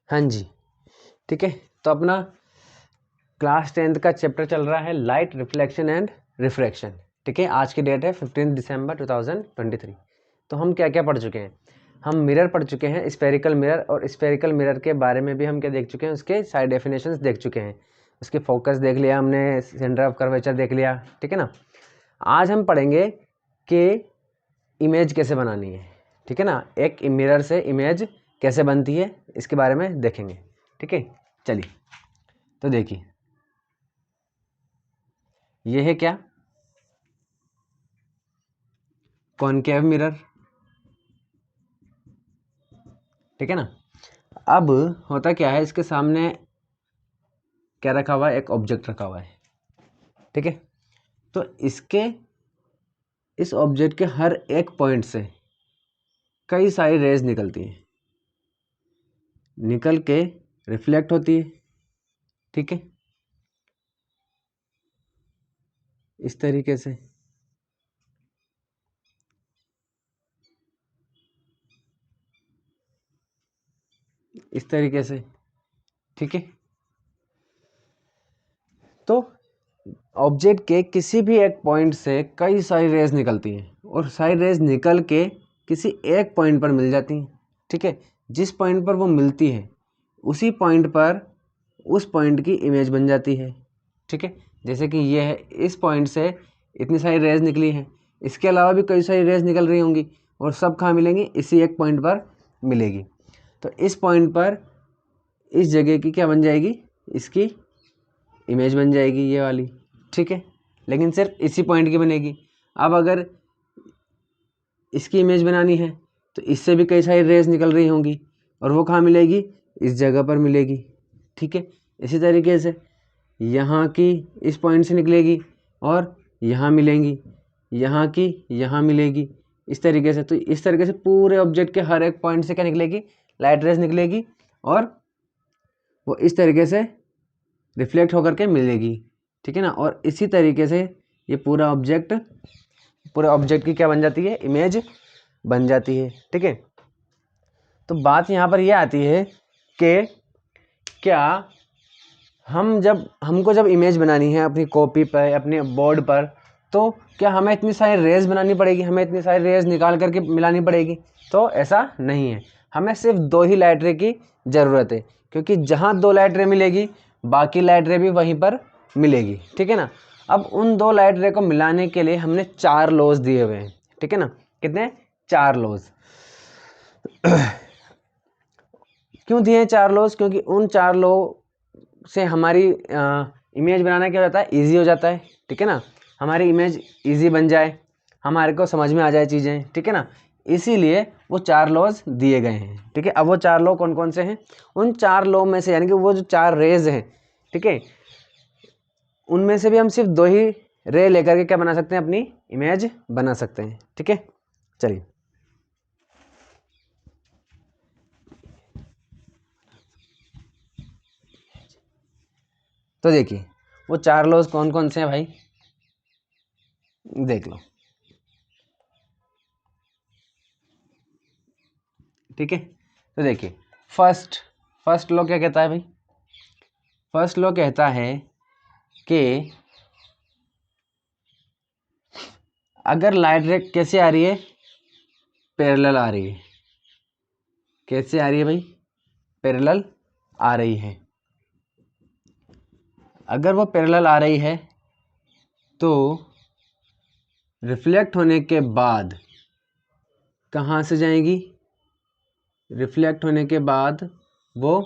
हाँ जी, ठीक है। तो अपना क्लास 10th का चैप्टर चल रहा है लाइट रिफ्लेक्शन एंड रिफ्रैक्शन, ठीक है। आज की डेट है 15 दिसंबर 2023। तो हम क्या क्या पढ़ चुके हैं? हम मिरर पढ़ चुके हैं, स्फेरिकल मिरर, और स्फेरिकल मिरर के बारे में भी हम क्या देख चुके हैं, उसके साइड डेफिनेशंस देख चुके हैं, उसके फोकस देख लिया हमने, सेंटर ऑफ कर्वेचर देख लिया, ठीक है ना। आज हम पढ़ेंगे कि इमेज कैसे बनानी है, ठीक है ना। एक मिरर से इमेज कैसे बनती है इसके बारे में देखेंगे, ठीक है। चलिए, तो देखिए ये है क्या, कॉनकेव मिरर, ठीक है ना। अब होता क्या है, इसके सामने क्या रखा हुआ है, एक ऑब्जेक्ट रखा हुआ है, ठीक है। तो इसके इस ऑब्जेक्ट के हर एक पॉइंट से कई सारी रेज निकलती हैं, निकल के रिफ्लेक्ट होती है, ठीक है, इस तरीके से। इस तरीके से, ठीक है। तो ऑब्जेक्ट के किसी भी एक पॉइंट से कई सारी रेज निकलती हैं, और सारी रेज निकल के किसी एक पॉइंट पर मिल जाती हैं, ठीक है। जिस पॉइंट पर वो मिलती है उसी पॉइंट पर उस पॉइंट की इमेज बन जाती है, ठीक है। जैसे कि ये है, इस पॉइंट से इतनी सारी रेज निकली हैं, इसके अलावा भी कई सारी रेज निकल रही होंगी, और सब कहाँ मिलेंगी, इसी एक पॉइंट पर मिलेगी। तो इस पॉइंट पर इस जगह की क्या बन जाएगी, इसकी इमेज बन जाएगी ये वाली, ठीक है। लेकिन सिर्फ इसी पॉइंट की बनेगी। अब अगर इसकी इमेज बनानी है तो इससे भी कई सारी रेज निकल रही होंगी, और वो कहाँ मिलेगी, इस जगह पर मिलेगी, ठीक है। इसी तरीके से यहाँ की इस पॉइंट से निकलेगी, और यहाँ मिलेंगी, यहाँ की यहाँ मिलेगी, इस तरीके से। तो इस तरीके से पूरे ऑब्जेक्ट के हर एक पॉइंट से क्या निकलेगी, लाइट रेज निकलेगी, और वो इस तरीके से रिफ्लेक्ट होकर के मिलेगी, ठीक है ना। और इसी तरीके से ये पूरे ऑब्जेक्ट की क्या बन जाती है, इमेज बन जाती है, ठीक है। तो बात यहाँ पर ये आती है कि क्या हमको जब इमेज बनानी है अपनी कॉपी पर, अपने बोर्ड पर, तो क्या हमें इतनी सारी रेज बनानी पड़ेगी, हमें इतनी सारी रेज निकाल करके मिलानी पड़ेगी? तो ऐसा नहीं है, हमें सिर्फ 2 ही लाइट रे की ज़रूरत है, क्योंकि जहाँ 2 लाइट रे मिलेगी बाकी लाइट रे भी वहीं पर मिलेगी, ठीक है ना। अब उन 2 लाइट रे को मिलाने के लिए हमने 4 लॉज दिए हुए हैं, ठीक है ना। कितने? 4 लॉज। क्यों दिए हैं 4 लॉज? क्योंकि उन 4 लॉ से हमारी इमेज बनाना क्या हो जाता है, ईजी हो जाता है, ठीक है ना। हमारी इमेज ईजी बन जाए, हमारे को समझ में आ जाए चीज़ें, ठीक है ना। इसीलिए वो 4 लॉज दिए गए हैं, ठीक है। अब वो 4 लॉ कौन कौन से हैं? उन 4 लॉ में से, यानी कि वो जो 4 रेज हैं, ठीक है, उनमें से भी हम सिर्फ 2 ही रे लेकर के क्या बना सकते हैं, अपनी इमेज बना सकते हैं, ठीक है। चलिए, तो देखिए वो 4 लॉज कौन कौन से हैं भाई, देख लो, ठीक है। तो देखिए फर्स्ट लॉ क्या कहता है भाई? फर्स्ट लॉ कहता है कि अगर लाइट रे कैसे आ रही है, पैरेलल आ रही है। कैसे आ रही है भाई? पैरेलल आ रही है। अगर वो पैरेलल आ रही है तो रिफ्लेक्ट होने के बाद कहाँ से जाएगी? रिफ्लेक्ट होने के बाद वो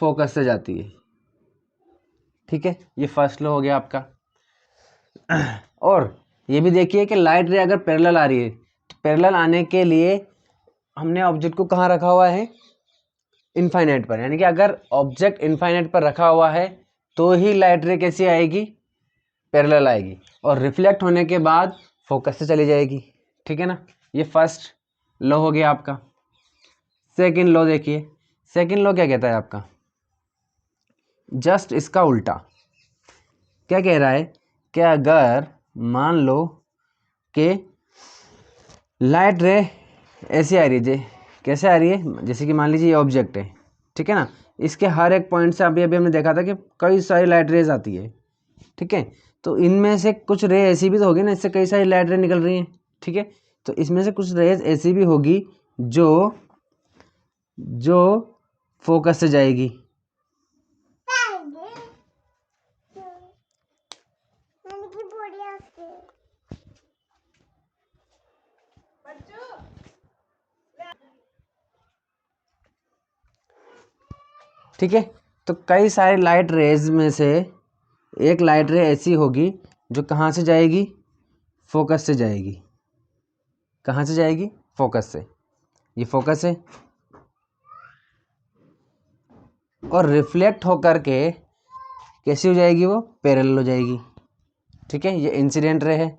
फोकस से जाती है, ठीक है। ये फर्स्ट लॉ हो गया आपका। और ये भी देखिए कि लाइट रे अगर पैरेलल आ रही है तो पैरेलल आने के लिए हमने ऑब्जेक्ट को कहाँ रखा हुआ है? इनफाइनाइट पर। यानी कि अगर ऑब्जेक्ट इनफाइनाइट पर रखा हुआ है तो ही लाइट रे कैसी आएगी, पैरेलल आएगी, और रिफ्लेक्ट होने के बाद फोकस से चली जाएगी, ठीक है ना। ये फर्स्ट लॉ हो गया आपका। सेकंड लॉ देखिए, सेकंड लॉ क्या कहता है आपका? जस्ट इसका उल्टा। क्या कह रहा है कि अगर मान लो कि लाइट रे ऐसी आ रही है, कैसे आ रही है, जैसे कि मान लीजिए ये ऑब्जेक्ट है, ठीक है ना। इसके हर एक पॉइंट से अभी अभी हमने देखा था कि कई सारी लाइट रेज आती है, ठीक है। तो इनमें से कुछ रे ऐसी भी तो होगी ना, इससे कई सारी लाइट रे निकल रही हैं, ठीक है। तो इसमें से कुछ रेज ऐसी भी होगी जो जो फोकस से जाएगी, ठीक है। तो कई सारे लाइट रेज में से एक लाइट रे ऐसी होगी जो कहाँ से जाएगी, फोकस से जाएगी। कहाँ से जाएगी, फोकस से। ये फोकस है और रिफ्लेक्ट होकर के कैसी हो जाएगी, वो पैरेलल हो जाएगी, ठीक है। ये इंसिडेंट रे है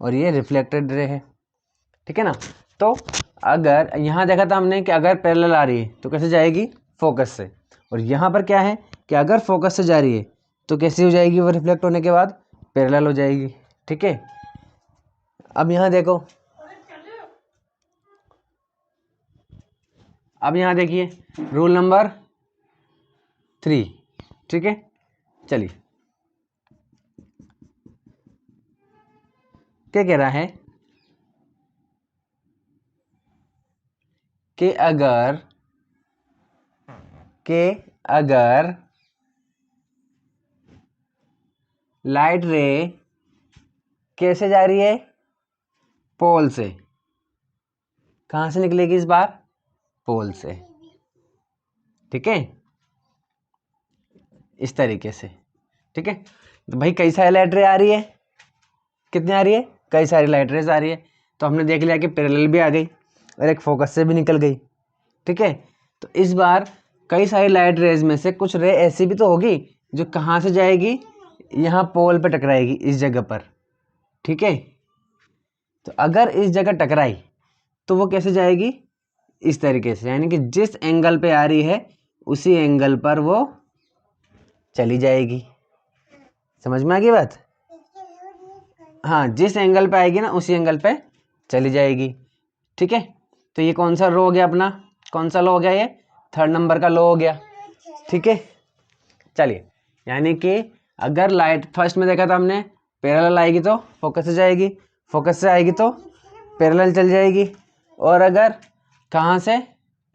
और ये रिफ्लेक्टेड रे है, ठीक है ना। तो अगर यहाँ देखा था हमने कि अगर पैरेलल आ रही है तो कैसे जाएगी, फोकस से। और यहाँ पर क्या है कि अगर फोकस से जा रही है तो कैसी हो जाएगी, वो रिफ्लेक्ट होने के बाद पैरेलल हो जाएगी, ठीक है। अब यहाँ देखो, अब यहाँ देखिए रूल नंबर 3, ठीक है। चलिए क्या कह रहा है कि अगर लाइट रे कैसे जा रही है, पोल से। कहाँ से निकलेगी इस बार, पोल से, ठीक है, इस तरीके से, ठीक है। तो भाई कई सारी लाइट रे आ रही है, कितनी आ रही है, कई सारी लाइट रेज आ रही है। तो हमने देख लिया कि पैरेलल भी आ गई और एक फोकस से भी निकल गई, ठीक है। तो इस बार कई सारी लाइट रेज में से कुछ रे ऐसी भी तो होगी जो कहाँ से जाएगी, यहाँ पोल पे टकराएगी, इस जगह पर, ठीक है। तो अगर इस जगह टकराई तो वो कैसे जाएगी, इस तरीके से, यानी कि जिस एंगल पे आ रही है उसी एंगल पर वो चली जाएगी। समझ में आ गई बात, हाँ, जिस एंगल पे आएगी ना उसी एंगल पे चली जाएगी, ठीक है। तो ये कौन सा रो हो गया अपना, कौन सा लो हो गया, ये 3rd नंबर का लो हो गया, ठीक है। चलिए, यानी कि अगर लाइट फर्स्ट में देखा था हमने पैरेलल आएगी तो फोकस से जाएगी, फोकस से आएगी तो पैरेलल चल जाएगी, और अगर कहाँ से,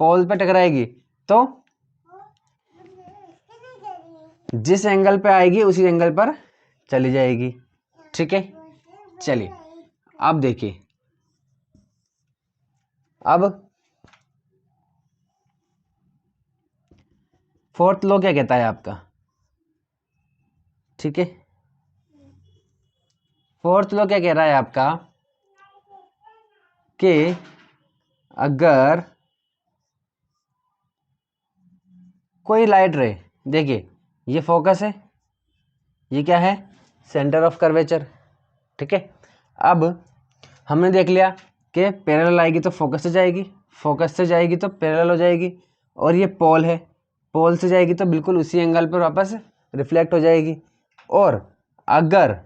पोल पे टकराएगी तो जिस एंगल पे आएगी उसी एंगल पर चली जाएगी, ठीक है। चलिए अब देखिए, अब 4th लो क्या कहता है आपका, ठीक है। 4th लो क्या कह रहा है आपका कि अगर कोई लाइट रे, देखिए ये फोकस है, ये क्या है, सेंटर ऑफ कर्वेचर, ठीक है। अब हमने देख लिया कि पैरेलल आएगी तो फोकस से जाएगी, फोकस से जाएगी तो पैरेलल हो जाएगी, और ये पोल है, पोल से जाएगी तो बिल्कुल उसी एंगल पर वापस रिफ्लेक्ट हो जाएगी। और अगर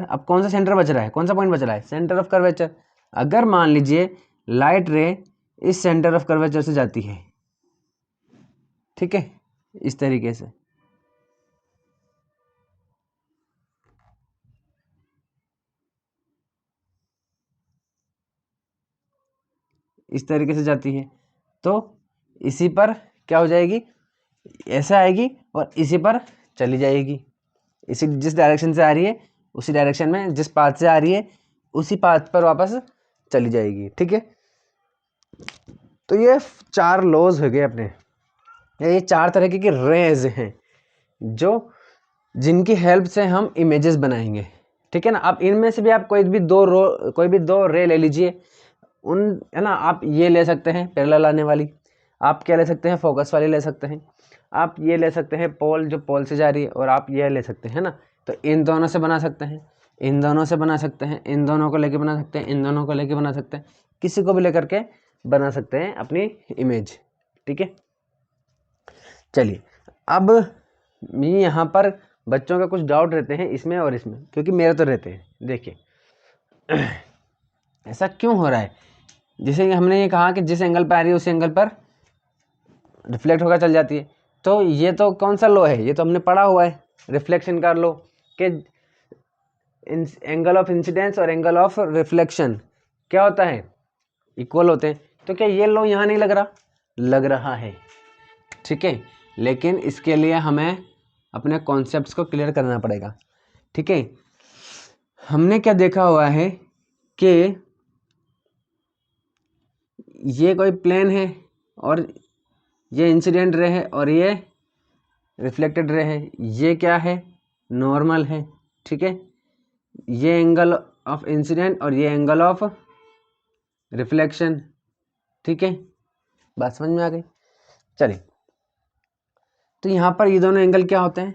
अब कौन सा सेंटर बच रहा है, कौन सा पॉइंट बच रहा है, सेंटर ऑफ कर्वेचर। अगर मान लीजिए लाइट रे इस सेंटर ऑफ कर्वेचर से जाती है, ठीक है, इस तरीके से, इस तरीके से जाती है, तो इसी पर क्या हो जाएगी, ऐसे आएगी और इसी पर चली जाएगी, इसी जिस डायरेक्शन से आ रही है उसी डायरेक्शन में, जिस पाथ से आ रही है उसी पाथ पर वापस चली जाएगी, ठीक है। तो ये 4 लॉज हो गए अपने, ये 4 तरीके की रेज हैं जो जिनकी हेल्प से हम इमेजेस बनाएंगे, ठीक है ना। अब इनमें से भी आप कोई भी दो रे ले लीजिए, उन, है ना, आप ये ले सकते हैं पैरेलल आने वाली, आप क्या ले सकते हैं, फोकस वाली ले सकते हैं, आप ये ले सकते हैं पोल, जो पोल से जा रही है, और आप ये ले सकते हैं ना। तो इन दोनों से बना सकते हैं, इन दोनों से बना सकते हैं, इन दोनों को लेके बना सकते हैं, इन दोनों को लेके बना सकते हैं, किसी को भी लेकर के बना सकते हैं अपनी इमेज, ठीक है। चलिए अब मैं यहाँ पर बच्चों का कुछ डाउट रहते हैं इसमें और इसमें, क्योंकि मेरे तो रहते हैं। देखिए ऐसा क्यों हो रहा है? जैसे कि हमने ये कहा कि जिस एंगल पर आ रही है उस एंगल पर रिफ्लेक्ट होकर चल जाती है। तो ये तो कौन सा लॉ है? ये तो हमने पढ़ा हुआ है, रिफ्लेक्शन का लॉ, कि एंगल ऑफ इंसिडेंस और एंगल ऑफ रिफ्लेक्शन क्या होता है? इक्वल होते हैं। तो क्या ये लॉ यहाँ नहीं लग रहा? लग रहा है, ठीक है। लेकिन इसके लिए हमें अपने कॉन्सेप्ट्स को क्लियर करना पड़ेगा, ठीक है। हमने क्या देखा हुआ है कि ये कोई प्लेन है और ये इंसिडेंट रे है और ये रिफ्लेक्टेड रे है। ये क्या है? नॉर्मल है, ठीक है। ये एंगल ऑफ इंसिडेंट और ये एंगल ऑफ रिफ्लेक्शन, ठीक है। बात समझ में आ गई? चलिए, तो यहाँ पर ये दोनों एंगल क्या होते हैं?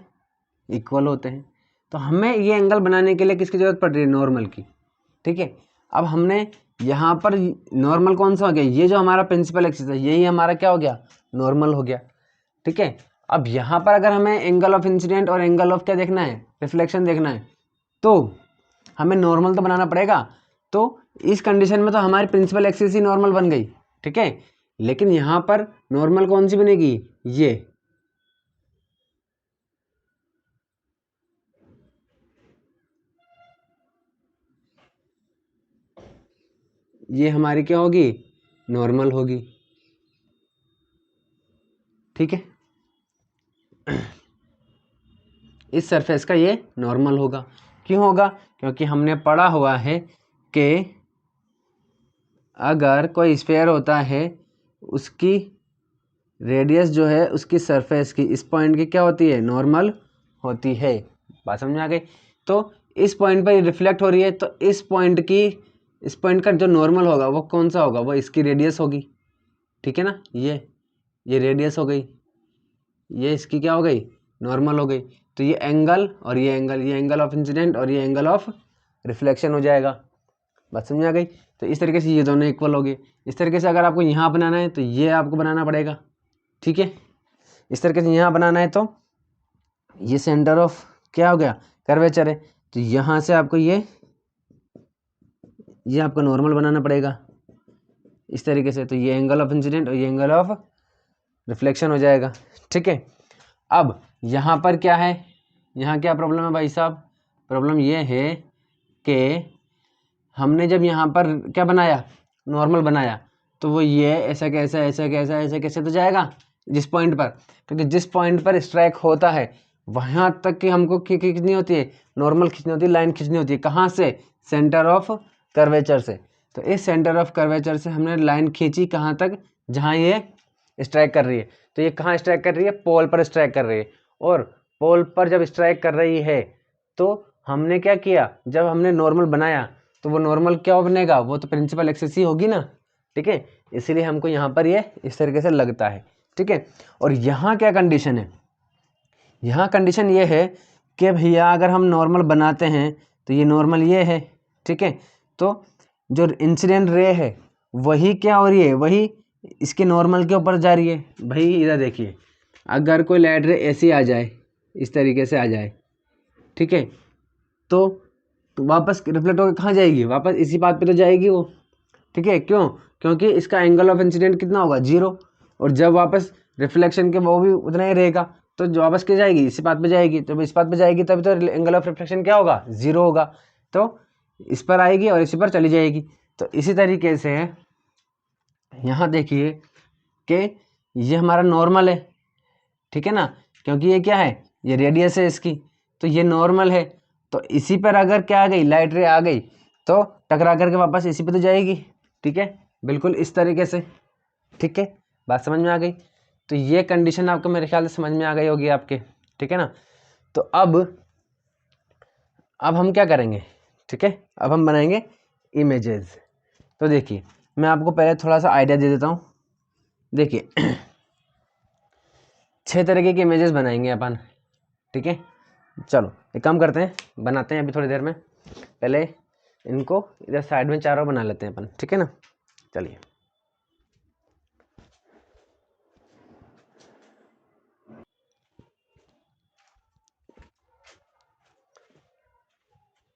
इक्वल होते हैं। तो हमें ये एंगल बनाने के लिए किसकी जरूरत पड़ रही है? नॉर्मल की, ठीक है। अब हमने यहाँ पर नॉर्मल कौन सा हो गया? ये जो हमारा प्रिंसिपल एक्सिस है यही हमारा क्या हो गया? नॉर्मल हो गया, ठीक है। अब यहाँ पर अगर हमें एंगल ऑफ इंसिडेंट और एंगल ऑफ क्या देखना है? रिफ्लेक्शन देखना है, तो हमें नॉर्मल तो बनाना पड़ेगा। तो इस कंडीशन में तो हमारी प्रिंसिपल एक्सिस ही नॉर्मल बन गई, ठीक है। लेकिन यहाँ पर नॉर्मल कौन सी बनेगी? ये हमारी क्या होगी? नॉर्मल होगी, ठीक है। इस सरफेस का ये नॉर्मल होगा। क्यों होगा? क्योंकि हमने पढ़ा हुआ है कि अगर कोई स्फीयर होता है उसकी रेडियस जो है उसकी सरफेस की इस पॉइंट की क्या होती है? नॉर्मल होती है। बात समझ में आ गई? तो इस पॉइंट पर रिफ्लेक्ट हो रही है, तो इस पॉइंट का जो नॉर्मल होगा वो कौन सा होगा? वो इसकी रेडियस होगी, ठीक है ना। ये रेडियस हो गई, ये इसकी क्या हो गई? नॉर्मल हो गई। तो ये एंगल और ये एंगल ऑफ इंसिडेंट और ये एंगल ऑफ रिफ्लेक्शन हो जाएगा। बात समझ में आ गई? तो इस तरीके से ये दोनों इक्वल हो गए। इस तरीके से अगर आपको यहाँ बनाना है तो ये आपको बनाना पड़ेगा, ठीक है। इस तरीके से यहाँ बनाना है तो ये सेंटर ऑफ क्या हो गया? कर्वेचर है। तो यहाँ से आपको ये आपको नॉर्मल बनाना पड़ेगा इस तरीके से। तो ये एंगल ऑफ इंसिडेंट और ये एंगल ऑफ रिफ्लेक्शन हो जाएगा, ठीक है। अब यहाँ पर क्या है? यहाँ क्या प्रॉब्लम है भाई साहब? प्रॉब्लम ये है कि हमने जब यहाँ पर क्या बनाया? नॉर्मल बनाया, तो वो ये ऐसा कैसा ऐसा कैसा ऐसा कैसे तो जाएगा जिस पॉइंट पर, क्योंकि जिस पॉइंट पर स्ट्राइक होता है वहाँ तक कि हमको खींचनी होती है, नॉर्मल खींचनी होती है, लाइन खींचनी होती है। कहाँ से? सेंटर ऑफ कर्वेचर से। तो इस सेंटर ऑफ कर्वेचर से हमने लाइन खींची कहाँ तक? जहाँ ये स्ट्राइक कर रही है। तो ये कहाँ स्ट्राइक कर रही है? पोल पर स्ट्राइक कर रही है। और पोल पर जब स्ट्राइक कर रही है तो हमने क्या किया? जब हमने नॉर्मल बनाया तो वो नॉर्मल क्या बनेगा? वो तो प्रिंसिपल एक्सिस ही होगी ना, ठीक है। इसीलिए हमको यहाँ पर ये इस तरीके से लगता है, ठीक है। और यहाँ क्या कंडीशन है? यहाँ कंडीशन ये है कि भैया अगर हम नॉर्मल बनाते हैं तो ये नॉर्मल ये है, ठीक है। तो जो इंसिडेंट रे है वही क्या हो रही है? वही इसके नॉर्मल के ऊपर जा रही है। भाई इधर देखिए, अगर कोई लाइट रे ऐसी आ जाए, इस तरीके से आ जाए, ठीक है, तो वापस रिफ्लेक्ट होकर कहाँ जाएगी? वापस इसी बात पे तो जाएगी वो, ठीक है। क्यों? क्योंकि इसका एंगल ऑफ इंसिडेंट कितना होगा? 0। और जब वापस रिफ्लेक्शन के वो भी उतना ही रहेगा, तो जो वापस क्या जाएगी? इसी बात पे जाएगी। जब इस बात पे जाएगी तभी तो एंगल ऑफ रिफ्लेक्शन क्या होगा? 0 होगा। तो इस पर आएगी और इसी पर चली जाएगी। तो इसी तरीके से यहाँ देखिए कि ये हमारा नॉर्मल है, ठीक है ना, क्योंकि ये क्या है? ये रेडियस है इसकी, तो ये नॉर्मल है। तो इसी पर अगर क्या आ गई? लाइट रे आ गई तो टकरा करके वापस इसी पे तो जाएगी, ठीक है, बिल्कुल इस तरीके से, ठीक है। बात समझ में आ गई? तो ये कंडीशन आपको मेरे ख्याल से समझ में आ गई होगी आपके, ठीक है ना। तो अब हम क्या करेंगे? ठीक है, अब हम बनाएंगे इमेजेस। तो देखिए, मैं आपको पहले थोड़ा सा आइडिया दे देता हूँ। देखिए 6 तरीके की इमेजेस बनाएंगे अपन, ठीक है। चलो एक काम करते हैं, बनाते हैं अभी थोड़ी देर में। पहले इनको इधर साइड में चारों बना लेते हैं अपन, ठीक है ना। चलिए,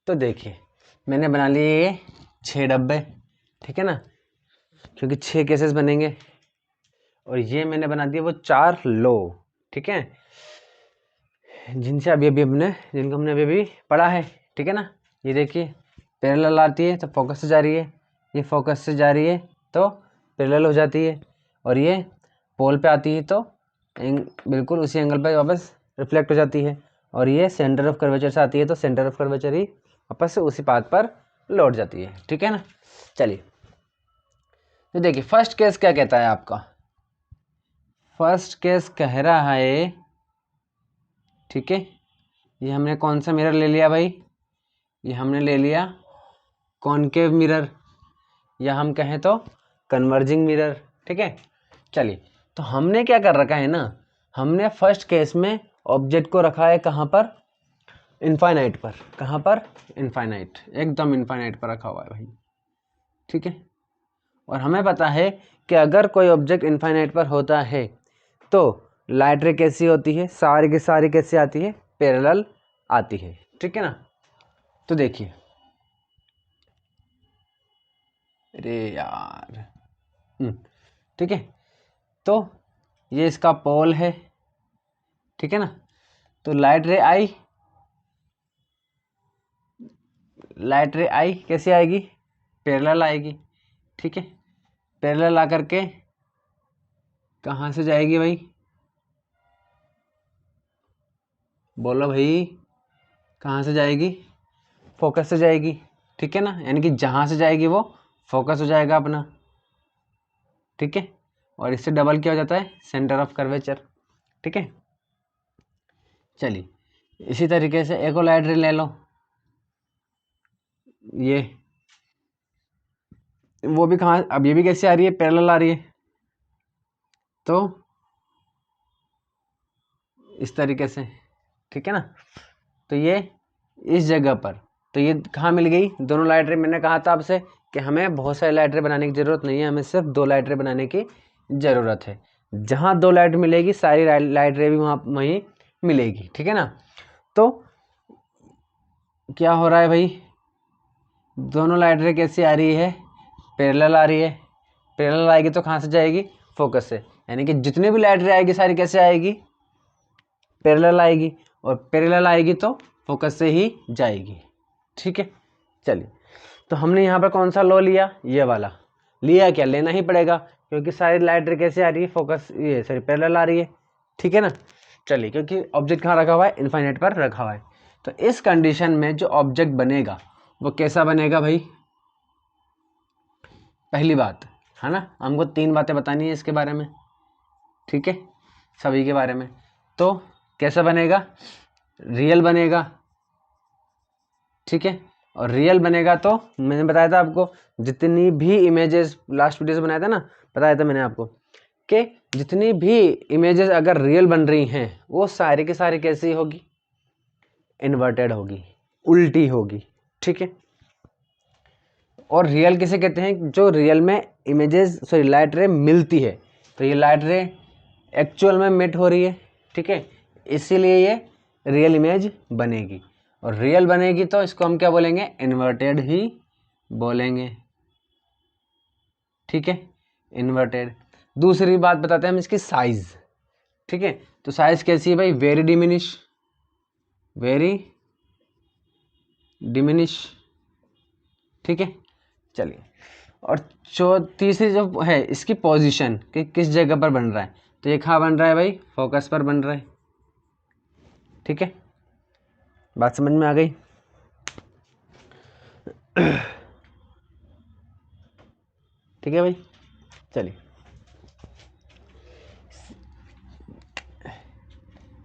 तो देखिए मैंने बना लिए ये 6 डब्बे, ठीक है ना, क्योंकि 6 केसेस बनेंगे और ये मैंने बना दिया वो 4 लो, ठीक है, जिनको हमने अभी अभी पढ़ा है, ठीक है ना। ये देखिए पैरेलल आती है तो फोकस से जा रही है, ये फोकस से जा रही है तो पैरेलल हो जाती है, और ये पोल पे आती है तो बिल्कुल उसी एंगल पे वापस रिफ्लेक्ट हो जाती है, और ये सेंटर ऑफ कर्वेचर से आती है तो सेंटर ऑफ कर्वेचर ही वापस से उसी पाथ पर लौट जाती है, ठीक है ना। चलिए तो देखिए फर्स्ट केस क्या कहता है आपका, फर्स्ट केस कह रहा है, ठीक है, ये हमने कौन सा मिरर ले लिया भाई, ये हमने ले लिया कॉनकेव मिरर, या हम कहें तो कन्वर्जिंग मिरर, ठीक है। चलिए तो हमने क्या कर रखा है ना, हमने फर्स्ट केस में ऑब्जेक्ट को रखा है कहाँ पर, इनफाइनाइट पर, कहाँ पर, इनफाइनाइट, एकदम इनफाइनाइट पर रखा हुआ है भाई, ठीक है। और हमें पता है कि अगर कोई ऑब्जेक्ट इनफाइनाइट पर होता है तो लाइट रे कैसी होती है, सारी की सारी कैसी आती है, पैरेलल आती है, ठीक है ना। तो देखिए, अरे यार, ठीक है, तो ये इसका पोल है, ठीक है ना। तो लाइट रे आई कैसे आएगी, पैरेलल आएगी, ठीक है। पैरेलल आकर के कहाँ से जाएगी भाई, बोलो भाई, कहाँ से जाएगी, फोकस से जाएगी, ठीक है ना, यानी कि जहाँ से जाएगी वो फोकस हो जाएगा अपना, ठीक है। और इससे डबल क्या हो जाता है, सेंटर ऑफ कर्वेचर, ठीक है। चलिए इसी तरीके से एक और लाइट रे ले लो, ये वो भी कहाँ, अब ये भी कैसे आ रही है, पैरेलल आ रही है, तो इस तरीके से, ठीक है ना। तो ये इस जगह पर, तो ये कहाँ मिल गई, दोनों लाइट रे, मैंने कहा था आपसे कि हमें बहुत सारे लाइट रे बनाने की ज़रूरत नहीं है, हमें सिर्फ 2 लाइट रे बनाने की ज़रूरत है, जहाँ 2 लाइट मिलेगी सारी लाइट रे भी वहीं मिलेगी, ठीक है ना। तो क्या हो रहा है भाई, दोनों लाइट रे कैसी आ रही है, पैरेलल आ रही है, पैरेलल आएगी तो कहाँ से जाएगी, फोकस से, यानी कि जितने भी लाइट रे आएगी सारी कैसे आएगी, पैरेलल आएगी, और पैरेलल आएगी तो फोकस से ही जाएगी, ठीक है। चलिए तो हमने यहाँ पर कौन सा लॉ लिया, ये वाला लिया, क्या लेना ही पड़ेगा क्योंकि सारी लाइट रे कैसे आ रही है, फोकस, ये सॉरी पैरेलल आ रही है, ठीक है ना। चलिए क्योंकि ऑब्जेक्ट कहाँ रखा हुआ है, इनफाइनाइट पर रखा हुआ है, तो इस कंडीशन में जो ऑब्जेक्ट बनेगा वो कैसा बनेगा भाई, पहली बात है ना, हमको 3 बातें बतानी है इसके बारे में, ठीक है, सभी के बारे में। तो कैसा बनेगा, रियल बनेगा, ठीक है। और रियल बनेगा तो मैंने बताया था आपको, जितनी भी इमेजेस लास्ट वीडियो से बनाया था ना, बताया था मैंने आपको कि जितनी भी इमेजेस अगर रियल बन रही हैं वो सारी की सारी कैसी होगी, इन्वर्टेड होगी, उल्टी होगी, ठीक है। और रियल किसे कहते हैं, जो रियल में इमेजेस सॉरी लाइट रे मिलती है, तो ये लाइट रे एक्चुअल में मिट हो रही है, ठीक है, इसीलिए ये रियल इमेज बनेगी, और रियल बनेगी तो इसको हम क्या बोलेंगे, इन्वर्टेड ही बोलेंगे, ठीक है, इन्वर्टेड। दूसरी बात बताते हैं हम इसकी साइज, ठीक है। तो साइज कैसी है भाई, वेरी डिमिनिश, ठीक है। चलिए और तीसरी जो है इसकी पोजीशन कि किस जगह पर बन रहा है, तो ये कहाँ बन रहा है भाई, फोकस पर बन रहा है, ठीक है। बात समझ में आ गई, ठीक है भाई। चलिए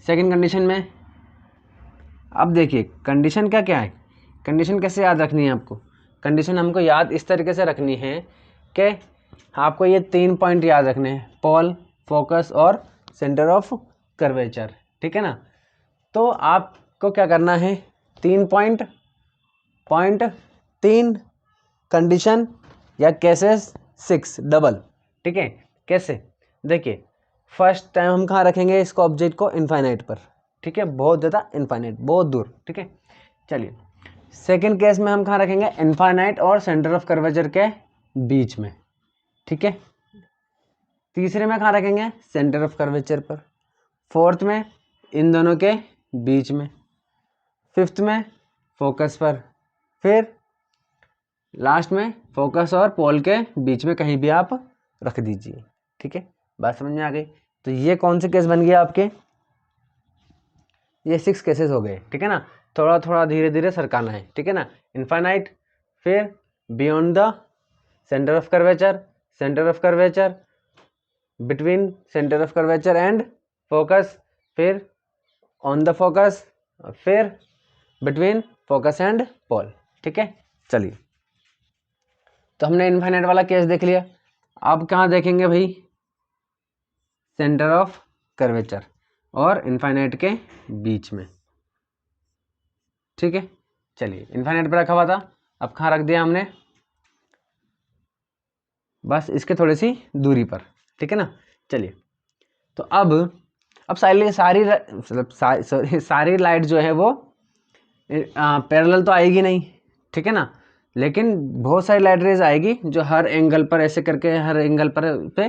सेकंड कंडीशन में, अब देखिए कंडीशन क्या क्या है, कंडीशन कैसे याद रखनी है आपको, कंडीशन हमको याद इस तरीके से रखनी है कि आपको ये 3 पॉइंट याद रखने हैं, पोल, फोकस और सेंटर ऑफ कर्वेचर, ठीक है ना। तो आपको क्या करना है, 3 पॉइंट 3 कंडीशन या केसेस 6 डबल, ठीक है। कैसे, देखिए फर्स्ट टाइम हम कहाँ रखेंगे इसको, ऑब्जेक्ट को इनफाइनाइट पर, ठीक है, बहुत ज़्यादा इनफाइनाइट, बहुत दूर, ठीक है। चलिए सेकंड केस में हम कहाँ रखेंगे, इनफाइनाइट और सेंटर ऑफ कर्वेचर के बीच में, ठीक है। तीसरे में कहाँ रखेंगे, सेंटर ऑफ कर्वेचर पर। फोर्थ में इन दोनों के बीच में। फिफ्थ में फोकस पर। फिर लास्ट में फोकस और पोल के बीच में कहीं भी आप रख दीजिए, ठीक है। बात समझ में आ गई। तो ये कौन से केस बन गए आपके, ये 6 केसेस हो गए, ठीक है ना। थोड़ा थोड़ा धीरे धीरे सरकाना है, ठीक है ना। इनफाइनाइट, फिर beyond the centre of curvature, centre of curvature, between centre of curvature and focus, फिर ऑन द फोकस, फिर बिटवीन फोकस एंड पोल, ठीक है। चलिए, तो हमने इनफाइनाइट वाला केस देख लिया। अब कहाँ देखेंगे भाई, सेंटर ऑफ कर्वेचर और इनफाइनाइट के बीच में, ठीक है। चलिए, इनफाइनाइट पर रखा हुआ था, अब कहाँ रख दिया हमने, बस इसके थोड़ी सी दूरी पर, ठीक है ना। चलिए, तो अब सारी लाइट जो है वो पैरेलल तो आएगी नहीं, ठीक है ना। लेकिन बहुत सारी लाइट रेज आएगी जो हर एंगल पर ऐसे करके हर एंगल पर पे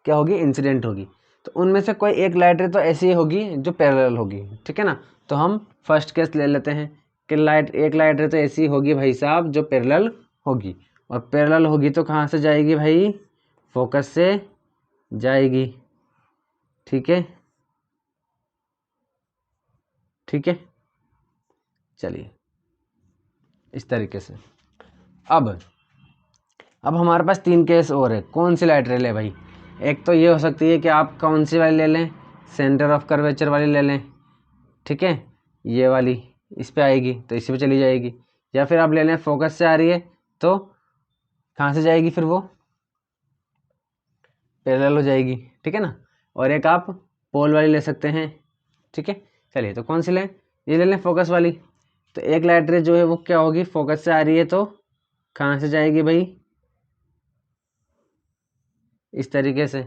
क्या होगी, इंसिडेंट होगी। तो उनमें से कोई एक लाइट रे तो ऐसी होगी जो पैरेलल होगी, ठीक है ना। तो हम फर्स्ट केस ले लेते हैं कि एक लाइट रे तो ऐसी होगी भाई साहब जो पैरेलल होगी, और पैरेलल होगी तो कहाँ से जाएगी भाई, फोकस से जाएगी, ठीक है, ठीक है। चलिए, इस तरीके से अब हमारे पास 3 केस और है। कौन सी लाइट रे ले भाई, एक तो ये हो सकती है कि आप कौन सी वाली ले लें, सेंटर ऑफ कर्वेचर वाली ले लें, ठीक है, ये वाली इस पे आएगी तो इसी पे चली जाएगी। या फिर आप ले लें फोकस से आ रही है तो कहाँ से जाएगी, फिर वो पैरेलल हो जाएगी, ठीक है ना। और एक आप पोल वाली ले सकते हैं, ठीक है। चलिए, तो कौन सी लें, ये ले लें फोकस वाली। तो एक लाइट रे जो है वो क्या होगी, फोकस से आ रही है तो कहाँ से जाएगी भाई, इस तरीके से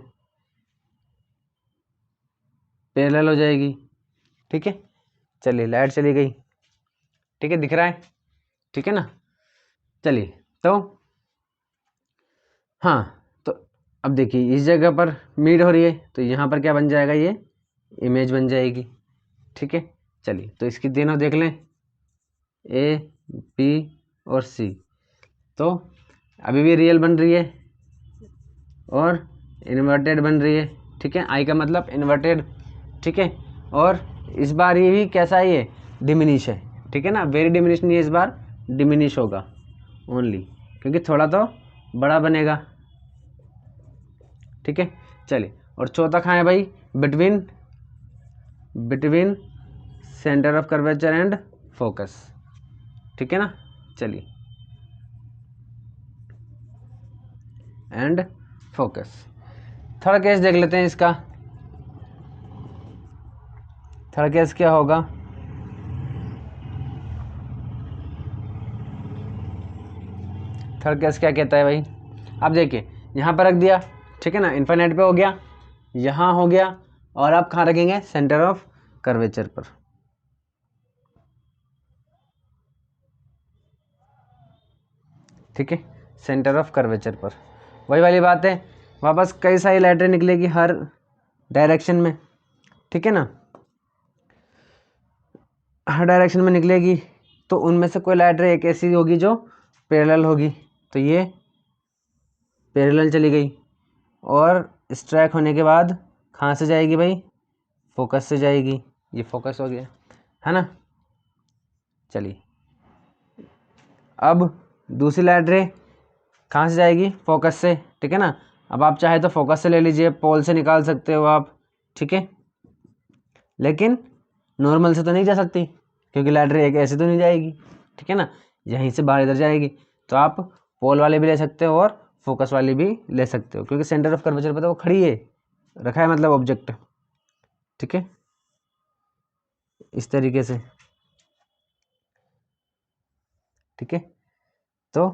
पैरेलल हो जाएगी, ठीक है। चलिए, लाइट चली गई, ठीक है, दिख रहा है, ठीक है ना। चलिए, तो हाँ, तो अब देखिए इस जगह पर मीट हो रही है तो यहाँ पर क्या बन जाएगा, ये इमेज बन जाएगी, ठीक है। चलिए, तो इसकी तीनों देख लें, ए, बी और सी। तो अभी भी रियल बन रही है और इन्वर्टेड बन रही है, ठीक है। आई का मतलब इन्वर्टेड, ठीक है। और इस बार ये भी कैसा है, ये डिमिनिश है, ठीक है ना। वेरी डिमिनिश नहीं है, इस बार डिमिनिश होगा ओनली, क्योंकि थोड़ा तो बड़ा बनेगा, ठीक है। चलिए, और चौथा कहाँ है भाई, between centre of curvature and focus, ठीक है ना। चलिए, एंड फोकस। थर्ड केस देख लेते हैं इसका। थर्ड केस क्या होगा, थर्ड केस क्या कहता है भाई, आप देखिए यहाँ पर रख दिया, ठीक है ना, इन्फाइनाइट पे हो गया, यहाँ हो गया, और आप कहाँ रखेंगे, सेंटर ऑफ कर्वेचर पर, ठीक है, सेंटर ऑफ कर्वेचर पर। वही वाली बात है, वापस कई सारी लाइटें निकलेगी हर डायरेक्शन में, ठीक है ना, हर डायरेक्शन में निकलेगी। तो उनमें से कोई लाइट रे एक ऐसी होगी जो पैरेलल होगी, तो ये पैरेलल चली गई, और स्ट्राइक होने के बाद कहाँ से जाएगी भाई, फोकस से जाएगी, ये फोकस हो गया, है ना। चलिए, अब दूसरी लाइट रे कहाँ से जाएगी, फोकस से, ठीक है ना। अब आप चाहे तो फोकस से ले लीजिए, पोल से निकाल सकते हो आप, ठीक है, लेकिन नॉर्मल से तो नहीं जा सकती क्योंकि लाइट रे एक ऐसे तो नहीं जाएगी, ठीक है ना, यहीं से बाहर इधर जाएगी। तो आप पोल वाले भी ले सकते हो और फोकस वाली भी ले सकते हो, क्योंकि सेंटर ऑफ कर्वेचर पर तो वो खड़ी है, रखा है मतलब ऑब्जेक्ट, ठीक है, इस तरीके से, ठीक है। तो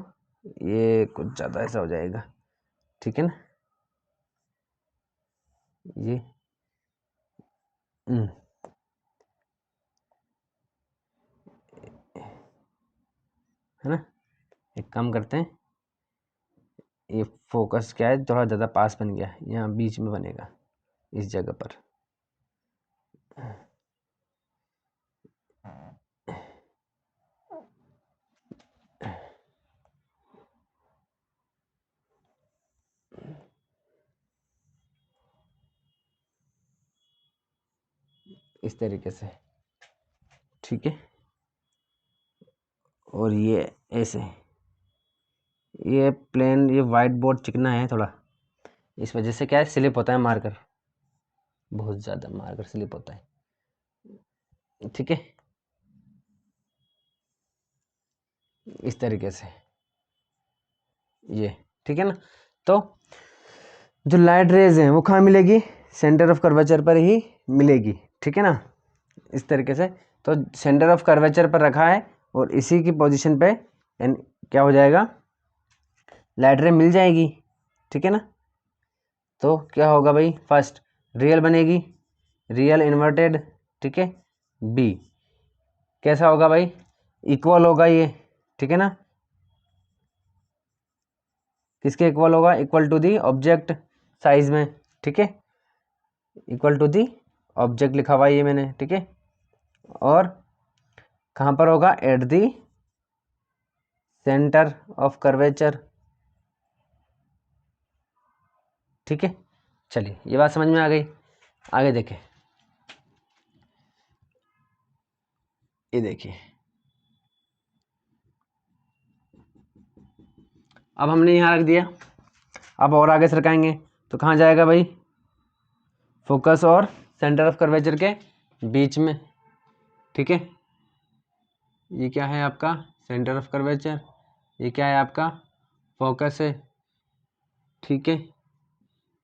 ये कुछ ज़्यादा ऐसा हो जाएगा, ठीक है ना, ये हम्म, है ना। एक काम करते हैं, ये फोकस क्या है, थोड़ा ज़्यादा पास बन गया, यहाँ बीच में बनेगा इस जगह पर। इस तरीके से, ठीक है। और ये ऐसे, ये प्लेन, ये वाइट बोर्ड चिकना है थोड़ा, इस वजह से क्या है, स्लिप होता है मार्कर, बहुत ज़्यादा मार्कर स्लिप होता है, ठीक है। इस तरीके से ये, ठीक है ना। तो जो लाइट रेज हैं वो कहाँ मिलेगी, सेंटर ऑफ कर्वेचर पर ही मिलेगी, ठीक है ना। इस तरीके से, तो सेंटर ऑफ कर्वेचर पर रखा है और इसी की पोजीशन पे क्या हो जाएगा, लाइट रे मिल जाएगी, ठीक है ना। तो क्या होगा भाई, फर्स्ट रियल बनेगी, रियल इन्वर्टेड, ठीक है। बी कैसा होगा भाई, इक्वल होगा ये, ठीक है ना। किसके इक्वल होगा, equal to the object size में, ठीक है, इक्वल टू दी ऑब्जेक्ट लिखा हुआ है ये मैंने, ठीक है। और कहाँ पर होगा, at the centre of curvature, ठीक है। चलिए ये बात समझ में आ गई। आगे देखें, ये देखिए, अब हमने यहाँ रख दिया, अब और आगे सरकाएंगे तो कहाँ जाएगा भाई, फोकस और सेंटर ऑफ कर्वेचर के बीच में, ठीक है। ये क्या है आपका सेंटर ऑफ कर्वेचर, ये क्या है आपका फोकस है, ठीक है।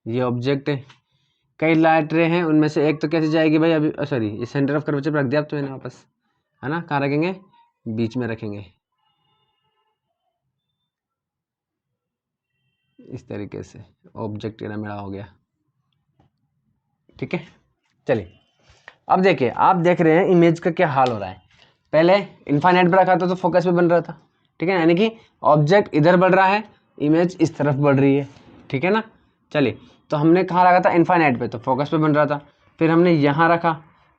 ये ऑब्जेक्ट है, कई लाइट रे हैं, उनमें से एक तो कैसे जाएगी भाई, अभी सॉरी ये सेंटर ऑफ कर्वेचर पर रख दिया अब तो मैंने वापस, है ना। कहाँ रखेंगे, बीच में रखेंगे, इस तरीके से ऑब्जेक्ट टेढ़ा मेढ़ा हो गया, ठीक है। चलिए अब देखिए, आप देख रहे हैं इमेज का क्या हाल हो रहा है। पहले इनफाइनाइट पे रखा था तो फोकस पे बन रहा था, ठीक है, यानी कि ऑब्जेक्ट इधर बढ़ रहा है, इमेज इस तरफ बढ़ रही है, ठीक है ना। चलिए, तो हमने कहाँ रखा था, इनफाइनाइट पे, तो फोकस पे बन रहा था। फिर हमने यहाँ रखा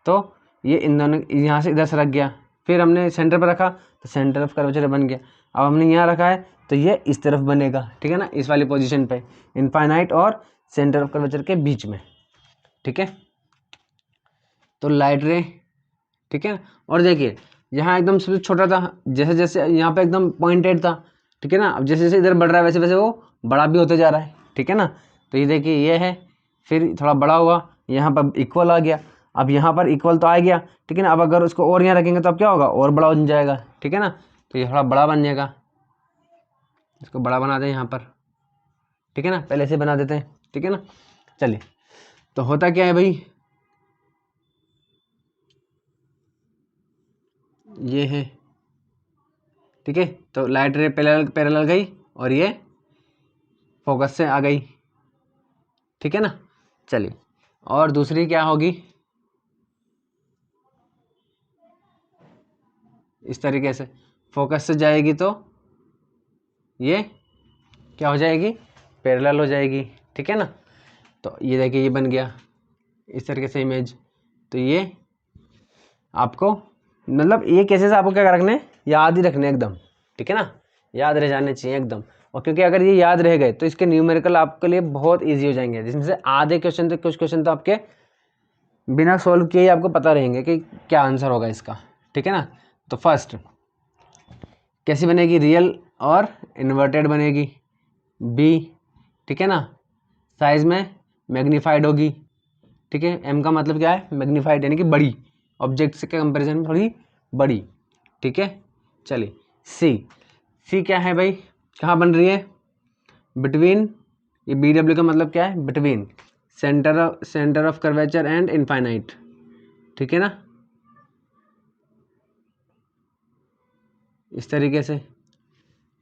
तो ये इन दोनों यहाँ से इधर सरक गया। फिर हमने सेंटर पर रखा तो सेंटर ऑफ कर्वेचर बन गया। अब हमने यहाँ रखा है तो ये इस तरफ बनेगा, ठीक है ना, इस वाली पोजिशन पे, इनफाइनाइट और सेंटर ऑफ कर्वेचर के बीच में, ठीक है। तो लाइट रे, ठीक है। और देखिए यहाँ एकदम सबसे छोटा था, जैसे जैसे यहाँ पे एकदम पॉइंटेड था, ठीक है ना। अब जैसे जैसे इधर बढ़ रहा है वैसे वैसे वो बड़ा भी होते जा रहा है, ठीक है ना। तो ये देखिए ये है, फिर थोड़ा बड़ा हुआ, यहाँ पर इक्वल आ गया। अब यहाँ पर इक्वल तो आ गया, ठीक है ना। अब अगर उसको और यहाँ रखेंगे तो अब क्या होगा, और बड़ा हो जाएगा, ठीक है ना। तो ये थोड़ा बड़ा बन जाएगा, इसको बड़ा बना दें यहाँ पर, ठीक है ना, पहले से बना देते हैं, ठीक है ना। चलिए, तो होता क्या है भाई, ये है, ठीक है। तो लाइट रे पैरेलल पैरेलल गई और ये फोकस से आ गई, ठीक है ना। चलिए, और दूसरी क्या होगी, इस तरीके से फोकस से जाएगी तो ये क्या हो जाएगी, पैरेलल हो जाएगी, ठीक है ना। तो ये देखिए ये बन गया इस तरीके से इमेज। तो ये आपको मतलब ये केसेस आपको क्या रखने, याद ही रखने एकदम, ठीक है ना, याद रह जाने चाहिए एकदम। और क्योंकि अगर ये याद रह गए तो इसके न्यूमेरिकल आपके लिए बहुत ईजी हो जाएंगे, जिसमें से आधे क्वेश्चन तो कुछ क्वेश्चन तो आपके बिना सॉल्व किए ही आपको पता रहेंगे कि क्या आंसर होगा इसका, ठीक है ना। तो फर्स्ट कैसी बनेगी, रियल और इन्वर्टेड बनेगी। बी, ठीक है ना, साइज में मैग्नीफाइड होगी, ठीक है। एम का मतलब क्या है, मैग्नीफाइड यानी कि बड़ी, ऑब्जेक्ट से के कंपेरिजन में थोड़ी बड़ी, ठीक है। चलिए सी, सी क्या है भाई, कहाँ बन रही है, बिटवीन, ये बी डब्ल्यू का मतलब क्या है, between centre of curvature and infinite, ठीक है ना, इस तरीके से,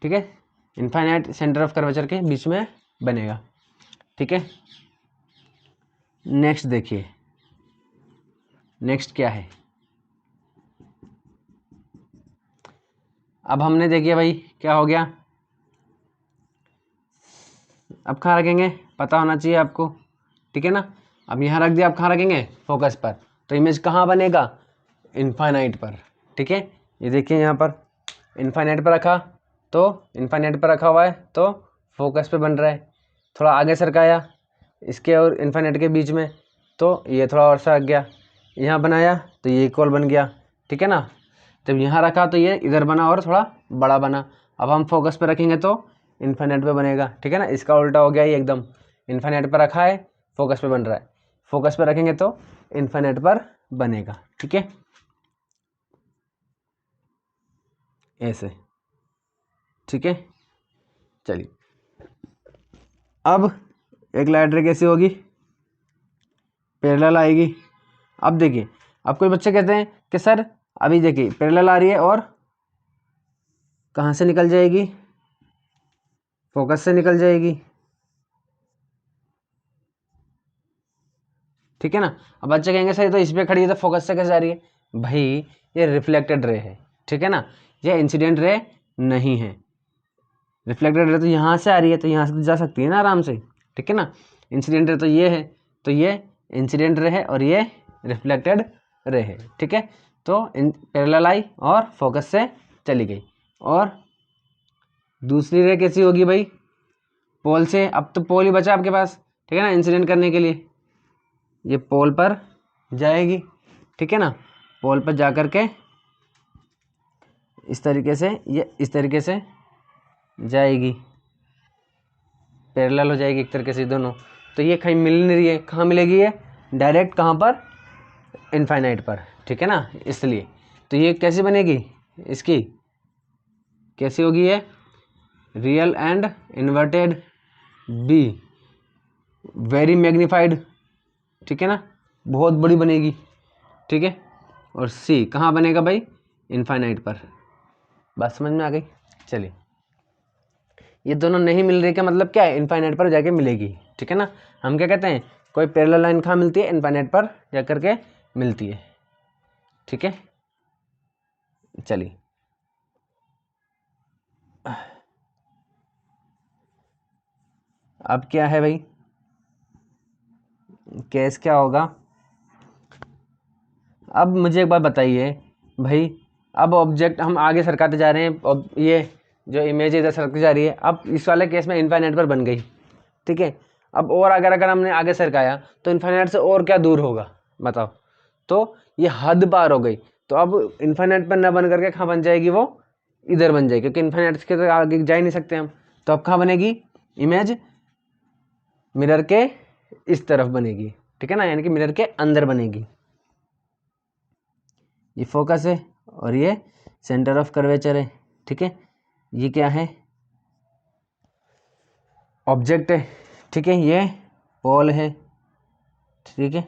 ठीक है। इनफाइनाइट सेंटर ऑफ कर्वेचर के बीच में बनेगा, ठीक है। नेक्स्ट देखिए, नेक्स्ट क्या है, अब हमने देखिए भाई क्या हो गया, अब कहाँ रखेंगे पता होना चाहिए आपको, ठीक है ना। अब यहाँ रख दिया, अब कहाँ रखेंगे फोकस पर, तो इमेज कहाँ बनेगा इनफाइनाइट पर, ठीक है। ये देखिए यहाँ पर इनफाइनाइट पर रखा, तो इनफाइनाइट पर रखा हुआ है तो फोकस पे बन रहा है। थोड़ा आगे सरकाया इसके और इनफाइनाइट के बीच में, तो ये थोड़ा और सरक गया, यहाँ बनाया तो ये इक्वल बन गया, ठीक है ना। जब यहाँ रखा तो ये इधर बना और थोड़ा बड़ा बना। अब हम फोकस पे रखेंगे तो इनफाइनाइट पे बनेगा, ठीक है ना। इसका उल्टा हो गया ये एकदम, इनफाइनाइट पर रखा है फोकस पे बन रहा है, फोकस पे रखेंगे तो इनफाइनाइट पर बनेगा, ठीक है, ऐसे, ठीक है। चलिए अब एक लाइट रे कैसी होगी, पैरेलल आएगी। अब देखिए, अब कोई बच्चे कहते हैं कि सर अभी देखिए पैरेलल आ रही है और कहाँ से निकल जाएगी, फोकस से निकल जाएगी, ठीक है ना। अब बच्चे कहेंगे सर ये तो इस पे खड़ी है तो फोकस से कैसे जा रही है, भाई ये रिफ्लेक्टेड रे है, ठीक है ना, ये इंसिडेंट रे नहीं है। रिफ्लेक्टेड रे तो यहाँ से आ रही है तो यहाँ से तो जा सकती है ना आराम से, ठीक है ना। इंसिडेंट रे तो ये है, तो ये इंसिडेंट रे है और ये रिफ्लेक्टेड रे है, ठीक है। तो पैरेलल आई और फोकस से चली गई। और दूसरी रे कैसी होगी भाई, पोल से। अब तो पोल ही बचा आपके पास, ठीक है ना, इंसिडेंट करने के लिए। ये पोल पर जाएगी, ठीक है ना, पोल पर जा कर के इस तरीके से, ये इस तरीके से जाएगी, पैरेलल हो जाएगी एक तरीके से दोनों। तो ये कहीं मिल नहीं रही है, कहाँ मिलेगी ये डायरेक्ट, कहाँ पर इनफाइनाइट पर, ठीक है ना, इसलिए। तो ये कैसी बनेगी, इसकी कैसी होगी ये, real and inverted, be very magnified, ठीक है ना, बहुत बड़ी बनेगी, ठीक है। और सी कहाँ बनेगा भाई इनफाइनाइट पर। बात समझ में आ गई। चलिए ये दोनों नहीं मिल रही का मतलब क्या है, इनफाइनाइट पर जाके मिलेगी, ठीक है ना। हम क्या कहते हैं, कोई पैरेलल लाइन कहाँ मिलती है, इनफाइनाइट पर जाकर के मिलती है, ठीक है। चलिए अब क्या है भाई, केस क्या होगा। अब मुझे एक बात बताइए भाई, अब ऑब्जेक्ट हम आगे सरकाते जा रहे हैं, अब ये जो इमेज इधर सरकती जा रही है, अब इस वाले केस में इनफाइनाइट पर बन गई, ठीक है। अब और अगर हमने आगे सरकाया तो इनफाइनाइट से और क्या दूर होगा बताओ, तो ये हद पार हो गई। तो अब इनफाइनाइट पर न बन करके कहाँ बन जाएगी, वो इधर बन जाएगी, क्योंकि इनफाइनाइट के तो आगे जा ही नहीं सकते हम। तो अब कहाँ बनेगी इमेज, मिरर के इस तरफ बनेगी, ठीक है ना, यानी कि मिरर के अंदर बनेगी। ये फोकस है और ये सेंटर ऑफ कर्वेचर है, ठीक है। ये क्या है, ऑब्जेक्ट है, ठीक है, ये पोल है, ठीक है,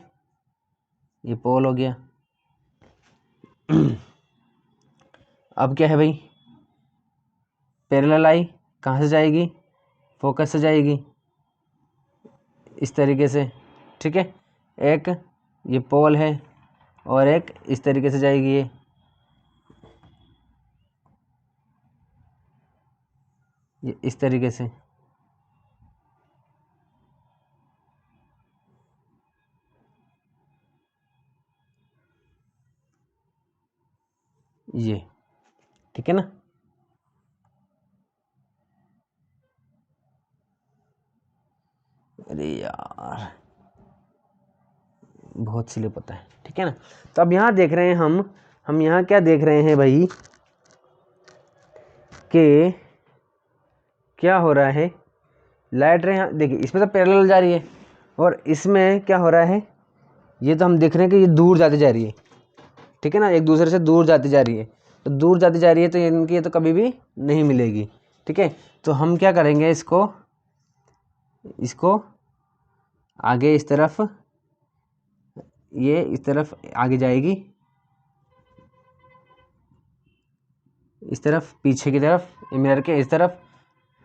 ये पोल हो गया। अब क्या है भाई, पैरेलल आई कहाँ से जाएगी, फोकस से जाएगी इस तरीके से, ठीक है। एक ये पोल है और एक इस तरीके से जाएगी, ये इस तरीके से, ये, ठीक है ना। अरे यार बहुत स्लिप होता है, ठीक है ना। तो अब यहाँ देख रहे हैं हम यहाँ क्या देख रहे हैं भाई, कि क्या हो रहा है, लाइट रे यहाँ देखिए इसमें तो पैरेलल जा रही है और इसमें क्या हो रहा है, ये तो हम देख रहे हैं कि ये दूर जाती जा रही है, ठीक है ना, एक दूसरे से दूर जाती जा रही है। तो दूर जाती जा रही है तो इनकी ये तो कभी भी नहीं मिलेगी, ठीक है। तो हम क्या करेंगे, इसको आगे इस तरफ, ये इस तरफ आगे जाएगी, इस तरफ पीछे की तरफ मिरर के इस तरफ,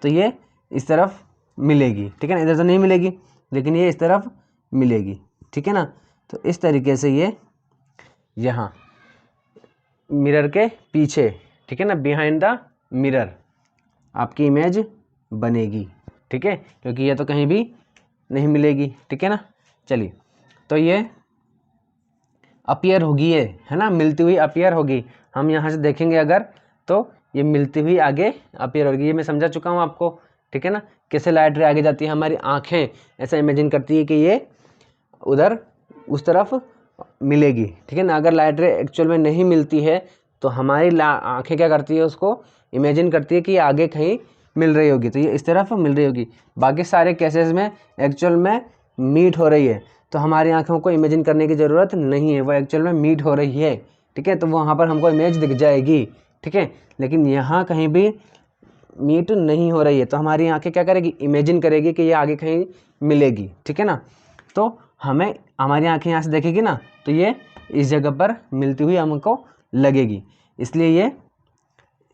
तो ये इस तरफ मिलेगी, ठीक है ना, इधर तो नहीं मिलेगी लेकिन ये इस तरफ मिलेगी, ठीक है ना। तो इस तरीके से ये यहाँ मिरर के पीछे, ठीक है ना, बिहाइंड द मिरर आपकी इमेज बनेगी, ठीक है, क्योंकि ये तो कहीं भी नहीं मिलेगी, ठीक है ना। चलिए, तो ये अपीयर होगी, ये है ना, मिलती हुई अपीयर होगी। हम यहाँ से देखेंगे अगर, तो ये मिलती हुई आगे अपीयर होगी। ये मैं समझा चुका हूँ आपको, ठीक है ना, कैसे लाइट रे आगे जाती है। हमारी आँखें ऐसा इमेजिन करती है कि ये उधर उस तरफ मिलेगी, ठीक है ना। अगर लाइट रे एक्चुअल में नहीं मिलती है तो हमारी आँखें क्या करती है, उसको इमेजिन करती है कि ये आगे कहीं मिल रही होगी, तो ये इस तरफ मिल रही होगी। बाकी सारे केसेस में एक्चुअल में मीट हो रही है, तो हमारी आंखों को इमेजिन करने की ज़रूरत नहीं है, वो एक्चुअल में मीट हो रही है, ठीक है। तो वहाँ पर हमको इमेज दिख जाएगी, ठीक है। लेकिन यहाँ कहीं भी मीट नहीं हो रही है, तो हमारी आंखें क्या करेगी, इमेजिन करेगी कि ये आगे कहीं मिलेगी, ठीक है ना। तो हमें हमारी आंखें यहाँ से देखेगी ना, तो ये इस जगह पर मिलती हुई हमको लगेगी, इसलिए ये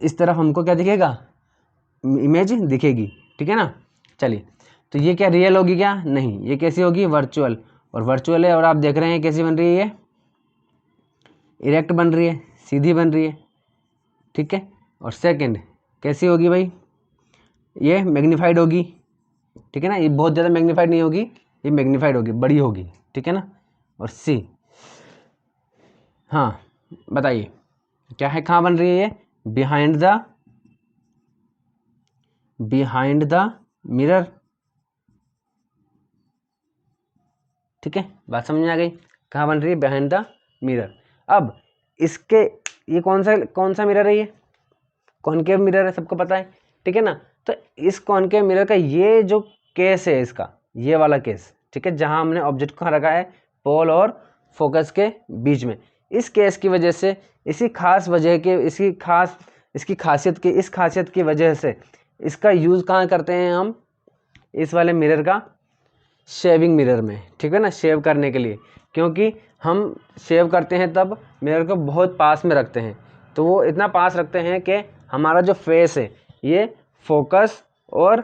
इस तरफ हमको क्या दिखेगा, इमेज दिखेगी, ठीक है ना। चलिए, तो ये क्या रियल होगी क्या, नहीं, ये कैसी होगी, वर्चुअल। और वर्चुअल है, और आप देख रहे हैं कैसी बन रही है, ये इरेक्ट बन रही है, सीधी बन रही है, ठीक है। और सेकंड कैसी होगी भाई, ये मैग्नीफाइड होगी, ठीक है ना। ये बहुत ज़्यादा मैग्नीफाइड नहीं होगी, ये मैग्नीफाइड होगी, बड़ी होगी, ठीक है ना। और सी, हाँ बताइए क्या है, कहाँ बन रही है, ये बिहाइंड द मिरर, ठीक है, बात समझ में आ गई, कहाँ बन रही है, बिहाइंड द मिरर। अब इसके ये कौन सा मिरर है, ये कॉनकेव मिरर है, सबको पता है, ठीक है ना। तो इस कॉनकेव मिरर का ये जो केस है, इसका ये वाला केस, ठीक है, जहां हमने ऑब्जेक्ट को रखा है पोल और फोकस के बीच में, इस केस की वजह से, इसी खास वजह के, इसकी खासियत की वजह से इसका यूज़ कहाँ करते हैं हम, इस वाले मिरर का शेविंग मिरर में, ठीक है ना, शेव करने के लिए। क्योंकि हम शेव करते हैं तब मिरर को बहुत पास में रखते हैं, तो वो इतना पास रखते हैं कि हमारा जो फेस है ये फोकस और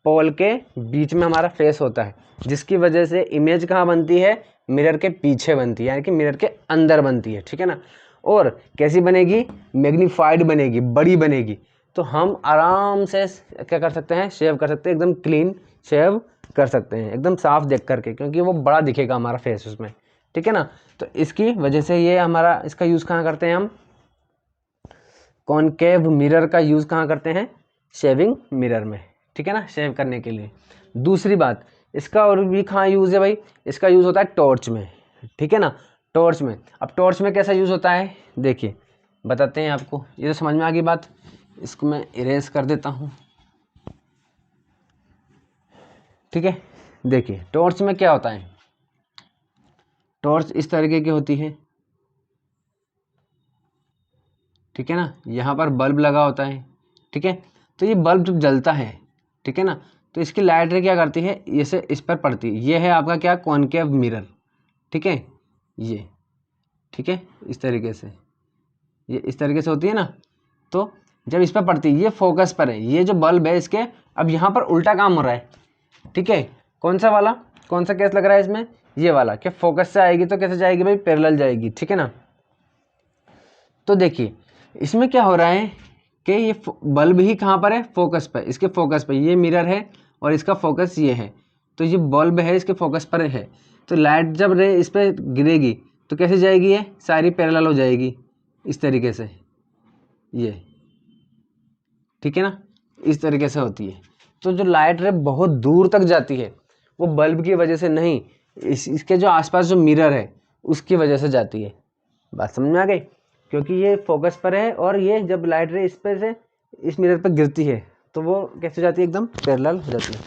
पोल के बीच में हमारा फेस होता है, जिसकी वजह से इमेज कहाँ बनती है, मिरर के पीछे बनती है, यानी कि मिरर के अंदर बनती है, ठीक है ना। और कैसी बनेगी, मैग्नीफाइड बनेगी, बड़ी बनेगी। तो हम आराम से क्या कर सकते हैं, शेव कर सकते हैं, एकदम क्लीन शेव कर सकते हैं, एकदम साफ देख करके, क्योंकि वो बड़ा दिखेगा हमारा फेस उसमें, ठीक है ना। तो इसकी वजह से ये हमारा, इसका यूज़ कहाँ करते हैं हम, कॉनकेव मिरर का यूज़ कहाँ करते हैं, शेविंग मिरर में, ठीक है ना, शेव करने के लिए। दूसरी बात, इसका और भी कहाँ यूज़ है भाई, इसका यूज़ होता है टॉर्च में, ठीक है ना, टॉर्च में। अब टॉर्च में कैसा यूज़ होता है, देखिए बताते हैं आपको, ये तो समझ में आ गई बात। इसको मैं इरेज कर देता हूँ, ठीक है। देखिए टॉर्च में क्या होता है, टॉर्च इस तरीके की होती है, ठीक है ना, यहाँ पर बल्ब लगा होता है, ठीक है। तो ये बल्ब जब जलता है, ठीक है ना, तो इसकी लाइट रे क्या करती है, इसे इस पर पड़ती है। ये है आपका क्या, कॉनकेव मिरर, ठीक है, ये, ठीक है, इस तरीके से, ये इस तरीके से होती है ना। तो जब इस पर पड़ती है, ये फोकस पर है, ये जो बल्ब है इसके, अब यहाँ पर उल्टा काम हो रहा है, ठीक है। कौन सा वाला, कौन सा केस लग रहा है इसमें, ये वाला, कि फोकस से आएगी तो कैसे जाएगी भाई, पैरेलल जाएगी, ठीक है ना। तो देखिए इसमें क्या हो रहा है कि ये बल्ब ही कहाँ पर है, फोकस पर, इसके फोकस पर, ये मिरर है और इसका फोकस ये है, तो ये बल्ब है इसके फोकस पर है। तो लाइट जब रे इस पर गिरेगी तो कैसे जाएगी, ये सारी पैरेलल हो जाएगी इस तरीके से, ये, ठीक है ना, इस तरीके से होती है। तो जो लाइट रे बहुत दूर तक जाती है वो बल्ब की वजह से नहीं, इसके जो आसपास जो मिरर है उसकी वजह से जाती है। बात समझ में आ गई, क्योंकि ये फोकस पर है और ये जब लाइट रे इस पर से इस मिरर पर गिरती है तो वो कैसे जाती है, एकदम पैरेलल हो जाती है।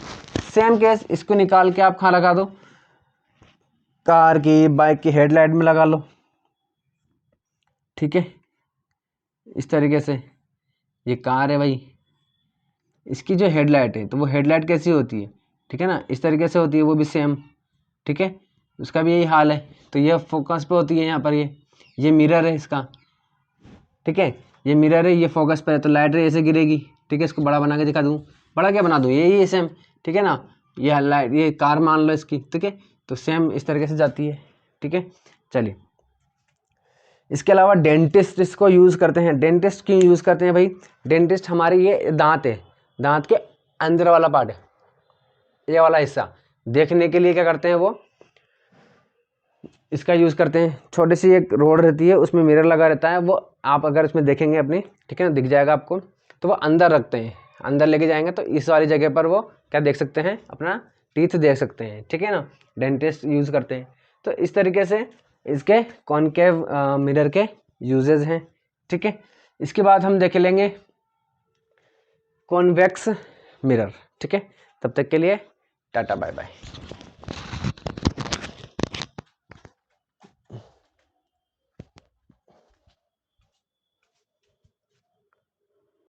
सेम केस इसको निकाल के आप कहाँ लगा दो, कार की, बाइक की हेडलाइट में लगा लो, ठीक है, इस तरीके से। ये कार है भाई, इसकी जो हेडलाइट है तो वो हेडलाइट कैसी होती है, ठीक है ना, इस तरीके से होती है, वो भी सेम, ठीक है, उसका भी यही हाल है। तो ये फोकस पे होती है, यहाँ पर ये मिरर है इसका, ठीक है, ये मिरर है, ये फोकस पे है, तो लाइट रे ऐसे गिरेगी, ठीक है। इसको बड़ा बना के दिखा दूँ, बड़ा क्या बना दूँ, यही सेम, ठीक है ना। ये लाइट, ये कार मान लो इसकी, ठीक है, तो सेम इस तरीके से जाती है, ठीक है। चलिए, इसके अलावा डेंटिस्ट इसको यूज़ करते हैं। डेंटिस्ट क्यों यूज़ करते हैं भाई, डेंटिस्ट हमारे ये दांत है, दांत के अंदर वाला पार्ट है, ये वाला हिस्सा देखने के लिए क्या करते हैं, वो इसका यूज़ करते हैं। छोटी सी एक रोड रहती है, उसमें मिरर लगा रहता है, वो आप अगर इसमें देखेंगे अपनी, ठीक है ना, दिख जाएगा आपको। तो वो अंदर रखते हैं, अंदर लेके जाएंगे तो इस वाली जगह पर वो क्या देख सकते हैं, अपना टीथ देख सकते हैं, ठीक है ना, डेंटिस्ट यूज़ करते हैं। तो इस तरीके से इसके कॉनकेव मिरर के यूजेज हैं, ठीक है। इसके बाद हम देख लेंगे कॉन्वेक्स मिरर, ठीक है। तब तक के लिए टाटा बाय बाय।